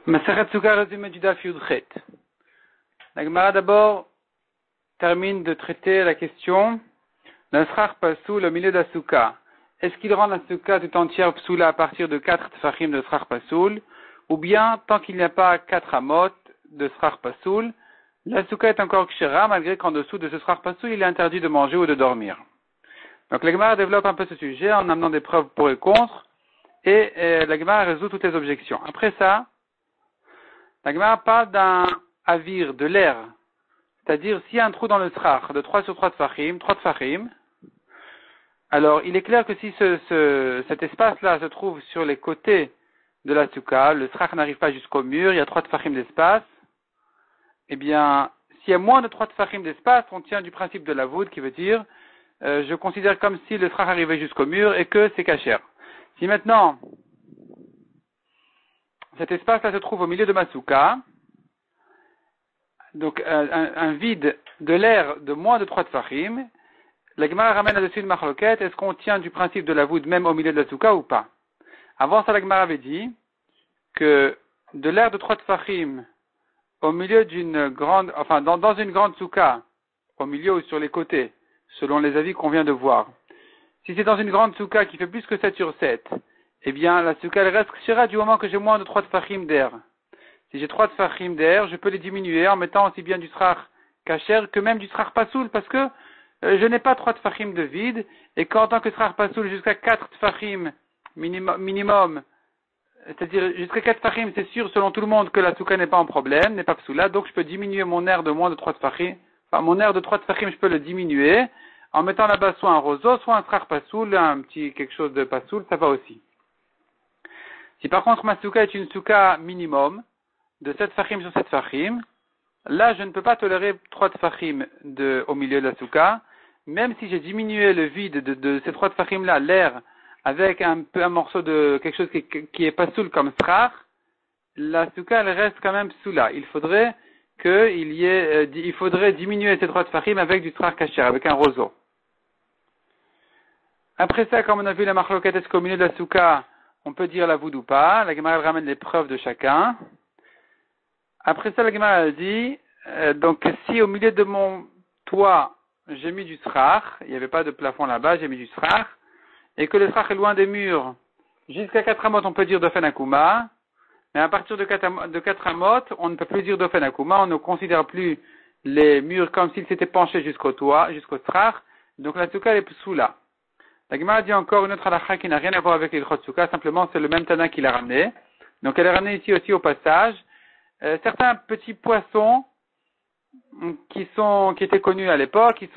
Maseret Souka résumé du Daf Yudchet. La Gemara d'abord termine de traiter la question d'un srach pasoul au milieu de la souka. Est-ce qu'il rend la souka tout entière psoula à partir de 4 tfachim de srach pasoul, ou bien tant qu'il n'y a pas 4 amot de srach pasoul, la souka est encore kshera malgré qu'en dessous de ce srach pasoul il est interdit de manger ou de dormir. Donc la Gemara développe un peu ce sujet en amenant des preuves pour et contre, et la Gemara résout toutes les objections. Après ça, la Gemara parle d'un avir, de l'air. C'est-à-dire, s'il y a un trou dans le srach de 3 sur 3 tfachim, alors il est clair que si cet espace-là se trouve sur les côtés de la souka, le srach n'arrive pas jusqu'au mur, il y a 3 tfachim d'espace, eh bien, s'il y a moins de 3 tfachim d'espace, on tient du principe de la voûte qui veut dire, je considère comme si le srach arrivait jusqu'au mur et que c'est kasher. Si maintenant, cet espace-là se trouve au milieu de ma souka, donc un vide de l'air de moins de 3 tfachim, la Gemara ramène là-dessus une marloquette, est-ce qu'on tient du principe de la voûte même au milieu de la souka ou pas? Avant ça, la Gemara avait dit que de l'air de 3 tfachim au milieu d'une grande, enfin dans une grande souka, au milieu ou sur les côtés, selon les avis qu'on vient de voir, si c'est dans une grande souka qui fait plus que 7 sur 7, eh bien la souka elle reste kshera du moment que j'ai moins de 3 tfachim d'air. Si j'ai 3 tfachim d'air, je peux les diminuer en mettant aussi bien du srach kasher que même du srach pasoul, parce que je n'ai pas 3 tfachim de vide, et qu'en tant que srach pasoul jusqu'à 4 tfachim minimum, c'est-à-dire jusqu'à 4 tfachim, c'est sûr selon tout le monde que la souka n'est pas en problème, n'est pas psoula, donc je peux diminuer mon air de moins de 3 tfachim, enfin mon air de 3 tfachim je peux le diminuer, en mettant là-bas soit un roseau, soit un srach pasoul, un petit quelque chose de pasoul, ça va aussi. Si par contre ma souka est une souka minimum, de 7 tfachim sur 7 tfachim, là je ne peux pas tolérer 3 tfachim au milieu de la souka, même si j'ai diminué le vide de ces 3 tfachim là, l'air, avec un morceau de quelque chose qui est pas soul comme srach, la souka elle reste quand même soula. Il faudrait diminuer ces 3 tfachim avec du srach kasher, avec un roseau. Après ça, comme on a vu la marloquette, est-ce qu'au milieu de la souka, on peut dire la voûte ou pas? La Gemara ramène les preuves de chacun. Après ça, la Gemara dit, donc si au milieu de mon toit, j'ai mis du srach, il n'y avait pas de plafond là-bas, j'ai mis du srach, et que le srach est loin des murs, jusqu'à 4 amot, on peut dire dofen akuma, mais à partir de 4 amot, on ne peut plus dire dofen akuma, on ne considère plus les murs comme s'ils s'étaient penchés jusqu'au toit, jusqu'au srach, donc la souka est soula. La Gemara dit encore une autre halakha qui n'a rien à voir avec les l'ilchot souka, simplement c'est le même tana qui l'a ramené, donc elle est ramenée ici aussi au passage. Certains petits poissons qui étaient connus à l'époque, ils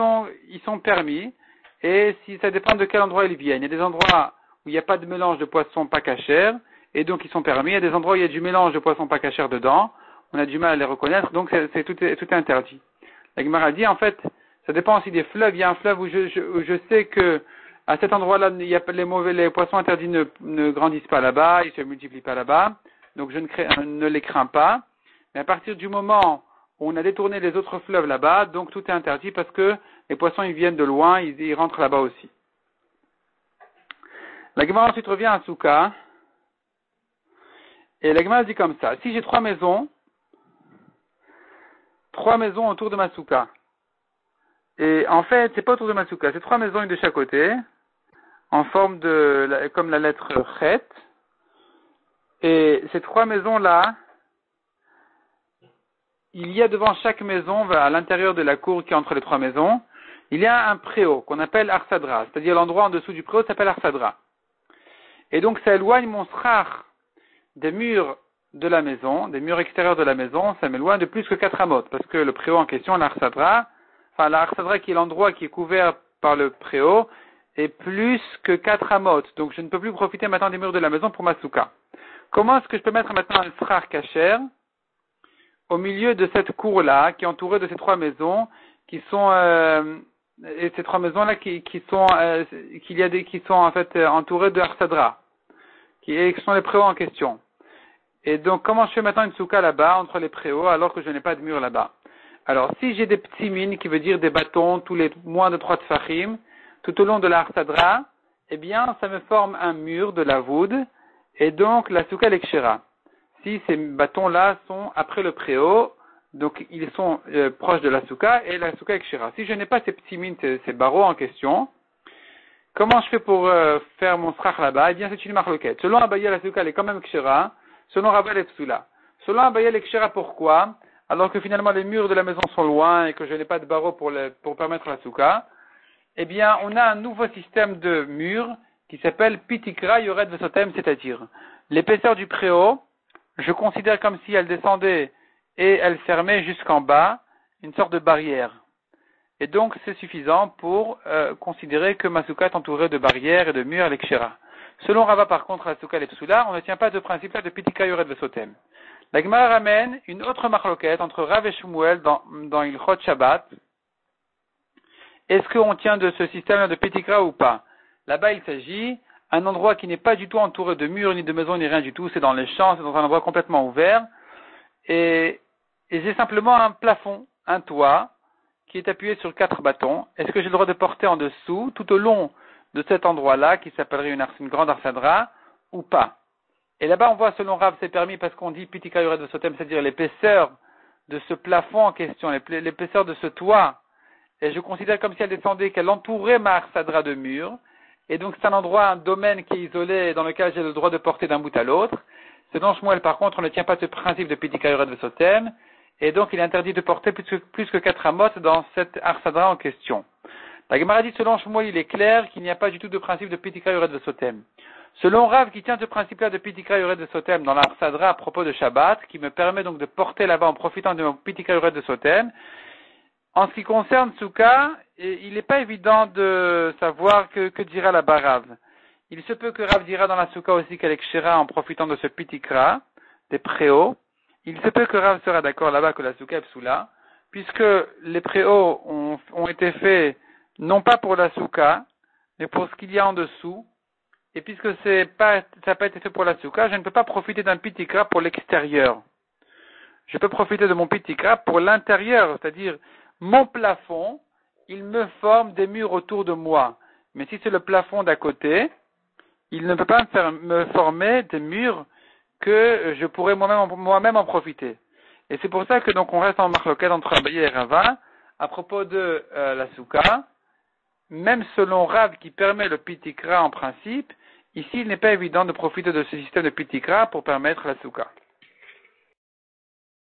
sont permis, et si ça dépend de quel endroit ils viennent. Il y a des endroits où il n'y a pas de mélange de poissons pas cachers, et donc ils sont permis. Il y a des endroits où il y a du mélange de poissons pas cachers dedans, on a du mal à les reconnaître, donc tout est interdit. La Gemara dit en fait, ça dépend aussi des fleuves. Il y a un fleuve où je sais que à cet endroit-là, il y a les poissons interdits ne grandissent pas là-bas, ils se multiplient pas là-bas, donc je ne les crains pas. Mais à partir du moment où on a détourné les autres fleuves là-bas, donc tout est interdit parce que les poissons ils viennent de loin, ils rentrent là-bas aussi. La Gemara ensuite revient à Souka, et la Gemara dit comme ça, si j'ai 3 maisons autour de ma Souka, et en fait c'est pas autour de ma Souka, c'est 3 maisons une de chaque côté, en forme comme la lettre Chet, et ces 3 maisons-là, il y a devant chaque maison, à l'intérieur de la cour qui est entre les 3 maisons, il y a un préau qu'on appelle Arsadra, c'est-à-dire l'endroit en dessous du préau s'appelle Arsadra. Et donc ça éloigne mon srach des murs de la maison, des murs extérieurs de la maison, ça m'éloigne de plus que 4 amot, parce que le préau en question, l'Arsadra qui est l'endroit qui est couvert par le préau, est plus que 4 amot, donc je ne peux plus profiter maintenant des murs de la maison pour ma souka. Comment est-ce que je peux mettre maintenant un srach kasher au milieu de cette cour-là, qui est entourée de ces 3 maisons, qui sont et ces 3 maisons-là qui sont en fait entourées de Arsadra, qui sont les préaux en question. Et donc, comment je fais maintenant une souka là-bas, entre les préaux, alors que je n'ai pas de mur là-bas? Alors, si j'ai des petits mines, qui veut dire des bâtons, tous les moins de 3 tfachim, tout au long de l'Arsadra, eh bien, ça me forme un mur de la voûte, et donc la souka est kshera. si ces bâtons-là sont après le préau, donc ils sont proches de la souka et la souka est kshira. Si je n'ai pas ces petits mines, ces barreaux en question, comment je fais pour faire mon strach là-bas? Eh bien, c'est une marloquette. Selon Abaye, la souka elle est quand même kshira. Selon Rava, elle est psoula. Selon Abaye, elle est kshira, pourquoi? Alors que finalement les murs de la maison sont loin et que je n'ai pas de barreaux pour permettre la souka. Eh bien, on a un nouveau système de murs qui s'appelle Pitikra Yored Vesotem, c'est-à-dire l'épaisseur du préau, je considère comme si elle descendait et elle fermait jusqu'en bas une sorte de barrière. Et donc, c'est suffisant pour considérer que ma souka est entourée de barrières et de murs lekshera. Selon Rava, par contre, la souka est psoula, on ne tient pas de principe-là de Pitikra Yored Vesotem. La Gemara ramène une autre marloquette entre Rav et Shmuel dans Ilchot Shabbat. Est-ce qu'on tient de ce système de Pitikra ou pas? Là-bas, il s'agit d'un endroit qui n'est pas du tout entouré de murs, ni de maisons, ni rien du tout. C'est dans les champs, c'est dans un endroit complètement ouvert. Et j'ai simplement un plafond, un toit, qui est appuyé sur 4 bâtons. Est-ce que j'ai le droit de porter en dessous, tout au long de cet endroit-là, qui s'appellerait une grande arsadra, ou pas? Et là-bas, on voit, selon Rav, c'est permis parce qu'on dit Pitikra Yored Vesotem, c'est-à-dire l'épaisseur de ce plafond en question, l'épaisseur de ce toit. Et je considère comme si elle descendait, qu'elle entourait ma arsadra de mur. Et donc c'est un endroit, un domaine qui est isolé dans lequel j'ai le droit de porter d'un bout à l'autre. Selon Shmuel, par contre, on ne tient pas ce principe de Pitikra Yored Vesotem. Et donc il est interdit de porter plus que 4 amot dans cette arsadra en question. La Gemara dit, selon Shmuel, il est clair qu'il n'y a pas du tout de principe de Pitikra Yored Vesotem. Selon Rav, qui tient ce principe-là de Pitikra Yored Vesotem dans l'arsadra à propos de Shabbat, qui me permet donc de porter là-bas en profitant de mon Pitikra Yored Vesotem, en ce qui concerne Souka, il n'est pas évident de savoir que dira là-bas Rav. Il se peut que Rav dira dans la Souka aussi qu'elle est kshira en profitant de ce pitikra, des préaux. Il se peut que Rav sera d'accord là-bas que la Souka est psoula, puisque les préaux ont été faits non pas pour la Souka, mais pour ce qu'il y a en dessous. Et puisque ça n'a pas été fait pour la Souka, je ne peux pas profiter d'un pitikra pour l'extérieur. Je peux profiter de mon pitikra pour l'intérieur, c'est-à-dire mon plafond, il me forme des murs autour de moi. Mais si c'est le plafond d'à côté, il ne peut pas me former des murs que je pourrais moi-même en profiter. Et c'est pour ça que donc on reste en marloquette entre Abaye et Rava à propos de la souka. Même selon Rav qui permet le pitikra en principe, ici il n'est pas évident de profiter de ce système de pitikra pour permettre la souka.